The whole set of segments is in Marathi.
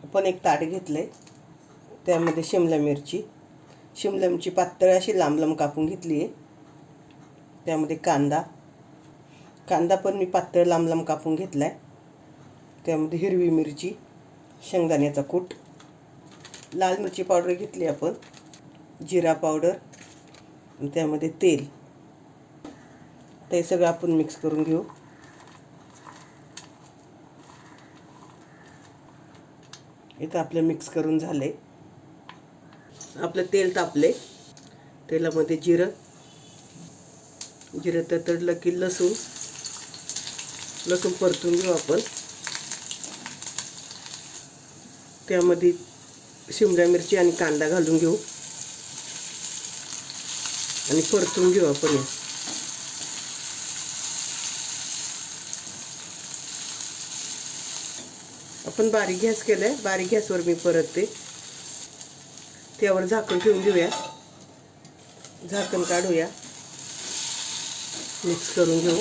आपण एक ताट घेतले, त्यामध्ये शिमला मिरची पातळ अशी लांब लांब कापून घेतली आहे. त्यामध्ये कांदा पण मी पातळ लांब लांब कापून घेतला आहे. त्यामध्ये हिरवी मिरची, शेंगदाण्याचा कूट, लाल मिरची पावडर घेतली आपण, जिरा पावडर, त्यामध्ये तेल. ते सगळं आपण मिक्स करून घेऊ. इथं आपलं मिक्स करून झाले. आपलं तेल तापले. तेलामध्ये जिरं तडतडलं की लसूण परतून घेऊ आपण. त्यामध्ये शिमला मिरची आणि कांदा घालून घेऊ आणि परतून घेऊ आपण. आपण बारीक गॅस केलाय, बारीक गॅसवर मी परतते. त्यावर झाकण ठेवून घेऊया. झाकण काढूया, मिक्स करून घेऊ.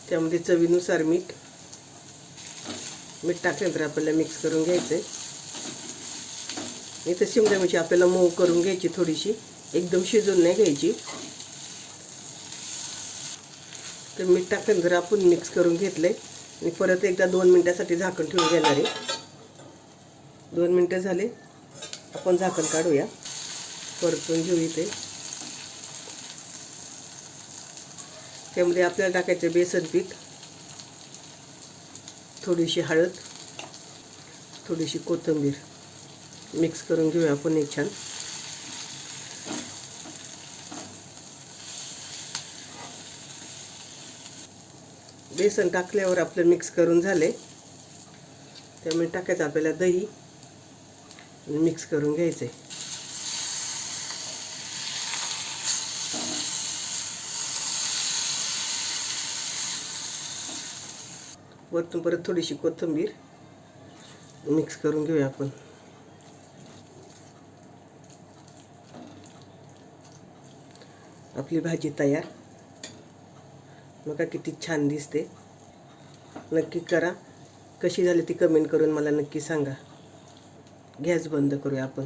त्यामध्ये चवीनुसार मीठ टाकल्यानंतर आपल्याला मिक्स करून घ्यायचं आहे. इथं शिमला मिरची आपल्याला मऊ करून घ्यायची, थोडीशी, एकदम शिजून नाही घ्यायची. तर मीठ टाकल्यानंतर आपण मिक्स करून घेतले आणि परत एकदा 2 मिनिटासाठी झाकण ठेवून घेणार आहे. 2 मिनिटं झाले, आपण झाकण काढूया, परतून घेऊ. इथे त्यामध्ये आपल्याला टाकायचं बेसन पीठ, थोडीशी हळद, थोडीशी कोथिंबीर. मिक्स करून घेऊया आपण एक छान. बेसन टाकल्यावर आपलं मिक्स करून झाले. त्यामुळे टाकायचं आपल्याला दही आणि मिक्स करून घ्यायचे. वरतून परत थोडीशी कोथिंबीर. मिक्स करून घेऊया आपण. आपली भाजी तयार. बघा किती छान दिसते. नक्की करा. कशी झाली ती कमेंट करून मला नक्की सांगा. गॅस बंद करूया आपण.